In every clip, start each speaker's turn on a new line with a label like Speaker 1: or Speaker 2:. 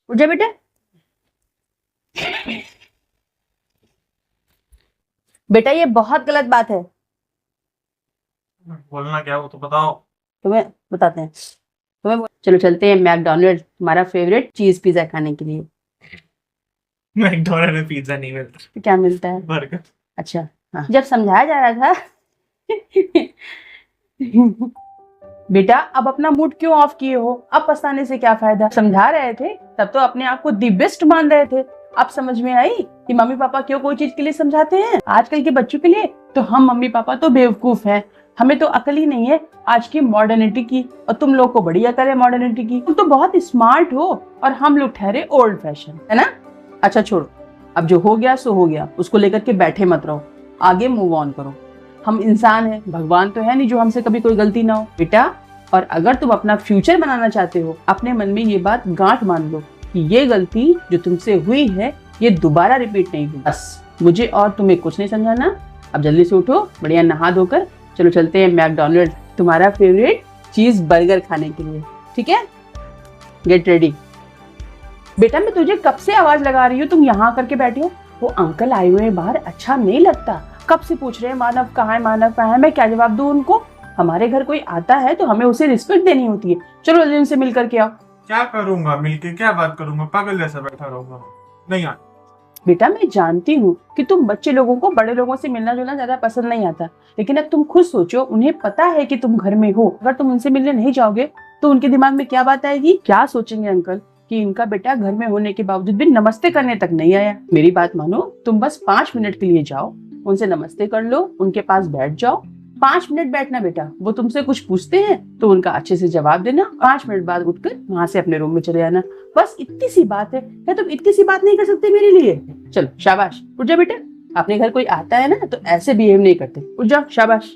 Speaker 1: उठ जा बेटा। बेटा ये बहुत गलत बात है।
Speaker 2: बोलना क्या वो तो बताओ।
Speaker 1: तुम्हें बताते हैं। चलो चलते हैं मैकडोनल्ड, तुम्हारा फेवरेट चीज पिज्जा खाने के लिए।
Speaker 2: मैकडॉनल्ड में पिज्जा नहीं मिलता,
Speaker 1: तो क्या मिलता है?
Speaker 2: बर्गर।
Speaker 1: अच्छा हाँ, जब समझाया जा रहा था बेटा अब अपना मूड क्यों ऑफ किए हो? अब पछताने से क्या फायदा? समझा रहे थे तब तो अपने आप को दी बेस्ट मान रहे थे। अब समझ में आई कि मम्मी पापा क्यों कोई चीज के लिए समझाते हैं आजकल के बच्चों के लिए। तो हम मम्मी पापा तो बेवकूफ हैं, हमें तो अकल ही नहीं है आज की मॉडर्निटी की, और तुम लोग को बड़ी अकल है मॉडर्निटी की। तुम तो बहुत स्मार्ट हो और हम लोग ठहरे ओल्ड फैशन, है ना? अच्छा छोड़ो, अब जो हो गया सो हो गया, उसको लेकर के बैठे मत रहो, आगे मूव ऑन करो। हम इंसान हैं, भगवान तो है नहीं जो हमसे कभी कोई गलती ना हो बेटा। और अगर तुम अपना फ्यूचर बनाना चाहते हो, अपने मन में ये बात गांठ मान लो कि ये गलती जो तुमसे हुई है ये दोबारा रिपीट नहीं होगी। बस मुझे और तुम्हें कुछ नहीं समझाना। अब जल्दी से उठो, बढ़िया नहा धोकर चलो चलते हैं मैकडोनल्ड, तुम्हारा फेवरेट चीज बर्गर खाने के लिए। ठीक है, गेट रेडी। बेटा मैं तुझे कब से आवाज लगा रही हूँ, तुम यहाँ करके बैठी हो। वो अंकल आए हुए हैं बाहर, अच्छा नहीं लगता। कब से पूछ रहे हैं मानव कहाँ है, मानव कहाँ है। मैं क्या जवाब दूं उनको? हमारे घर कोई आता है तो हमें उसे रिस्पेक्ट देनी होती है। चलो जल्दी उनसे मिल करके आओ।
Speaker 2: क्या करूंगा मिलके, क्या बात करूंगा? पागल जैसा बैठा रहूंगा। नहीं यार,
Speaker 1: बेटा मैं जानती हूँ कि तुम बच्चे लोगों को बड़े लोगों से मिलना जुलना ज्यादा पसंद नहीं आता, लेकिन अब तुम खुद सोचो, उन्हें पता है कि तुम घर में हो। अगर तुम उनसे मिलने नहीं जाओगे तो उनके दिमाग में क्या बात आएगी? क्या सोचेंगे अंकल कि इनका बेटा घर में होने के बावजूद भी नमस्ते करने तक नहीं आया। मेरी बात मानो, तुम बस 5 मिनट के लिए जाओ, उनसे नमस्ते कर लो, उनके पास बैठ जाओ। 5 मिनट बैठना बेटा, वो तुमसे कुछ पूछते हैं तो उनका अच्छे से जवाब देना। 5 मिनट बाद उठकर वहां से अपने रूम में चले जाना। बस इतनी सी बात है। क्या तुम इतनी सी बात नहीं कर सकते मेरे लिए? चलो शाबाश, उठ जा बेटा। अपने घर कोई आता है ना तो ऐसे बिहेव नहीं करते। उठ जाओ, शाबाश।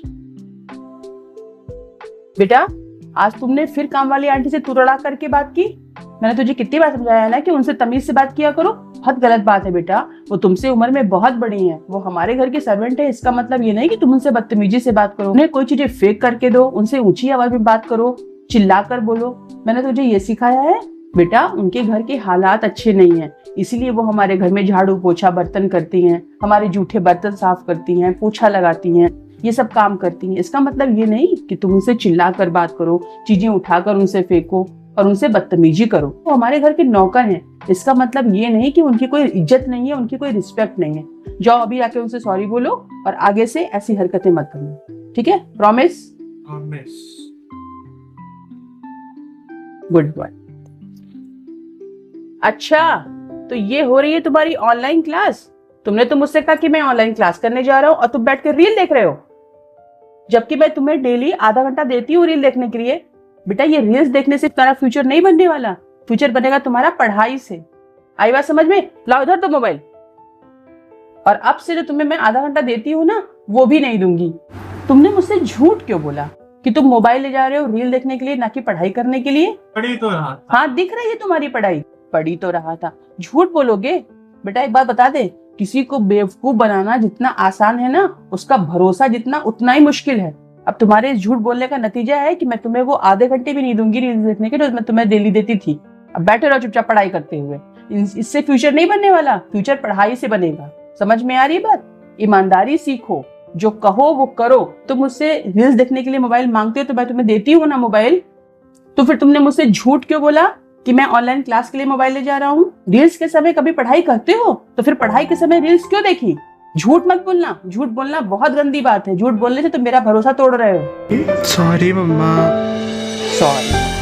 Speaker 1: बेटा आज तुमने फिर काम वाली आंटी से तुरड़ा करके बात की। मैंने तुझे कितनी बार समझाया ना कि उनसे तमीज से बात किया करो। बहुत गलत बात है बेटा, वो तुमसे उम्र में बहुत बड़ी हैं, वो हमारे घर के सर्वेंट है। इसका मतलब ये नहीं कि तुम उनसे बदतमीजी से बात करो। उन्हें कोई चीजें फेक करके दो, उनसे ऊंची आवाज में बात करो, चिल्लाकर बोलो। मैंने तुझे ये सिखाया है बेटा? उनके घर के हालात अच्छे नहीं है, इसीलिए वो हमारे घर में झाड़ू पोछा बर्तन करती हैं, हमारे जूठे बर्तन साफ करती हैं, पोछा लगाती हैं, ये सब काम करती हैं। इसका मतलब ये नहीं कि तुम उनसे चिल्लाकर बात करो, चीजें उठाकर उनसे फेंको और उनसे बदतमीजी करो। वो हमारे घर के नौकर हैं, इसका मतलब ये नहीं कि उनकी कोई इज्जत नहीं है, उनकी कोई रिस्पेक्ट नहीं है। जाओ अभी आके उनसे सॉरी बोलो और आगे से ऐसी हरकतें मत करना, ठीक है? प्रॉमिस? Good boy. अच्छा तो ये हो रही है तुम्हारी ऑनलाइन क्लास। तुमने तो मुझसे कहा कि मैं ऑनलाइन क्लास करने जा रहा हूँ और तुम बैठ कर रील देख रहे हो, जबकि मैं तुम्हें डेली आधा घंटा देती हूँ रील देखने के लिए। बेटा ये रील्स देखने से तुम्हारा फ्यूचर नहीं बनने वाला, फ्यूचर बनेगा तुम्हारा पढ़ाई से। आई बात समझ में? लाओ इधर तो मोबाइल। और अब से जो तुम्हें मैं आधा घंटा देती हूँ ना, वो भी नहीं दूंगी। तुमने मुझसे झूठ क्यों बोला कि तुम मोबाइल ले जा रहे हो रील देखने के लिए, ना कि पढ़ाई करने के लिए?
Speaker 2: पढ़ी तो रहा था।
Speaker 1: हाँ दिख रही है तुम्हारी पढ़ाई, पढ़ी तो रहा था। झूठ बोलोगे? बेटा एक बात बता दे, किसी को बेवकूफ बनाना जितना आसान है ना, उसका भरोसा जितना उतना ही मुश्किल है। अब तुम्हारे इस झूठ बोलने का नतीजा है कि मैं तुम्हें वो आधे घंटे भी नहीं दूंगी रील्स देखने के जो मैं तुम्हें डेली देती थी। अब बैठे रहो चुपचाप पढ़ाई करते हुए। इससे फ्यूचर नहीं बनने वाला, फ्यूचर पढ़ाई से बनेगा। समझ में आ रही है बात? ईमानदारी सीखो, जो कहो वो करो। तुम मुझसे रील्स देखने के लिए मोबाइल मांगते हो तो मैं तुम्हें देती हूँ ना मोबाइल, तो फिर तुमने मुझसे झूठ क्यों बोला कि मैं ऑनलाइन क्लास के लिए मोबाइल ले जा रहा हूँ? रील्स के समय कभी पढ़ाई करते हो तो फिर पढ़ाई के समय रील्स क्यों देखी? झूठ मत बोलना, झूठ बोलना बहुत गंदी बात है। झूठ बोलने से तुम मेरा भरोसा तोड़ रहे हो।
Speaker 2: सॉरी मम्मा।
Speaker 1: सॉरी।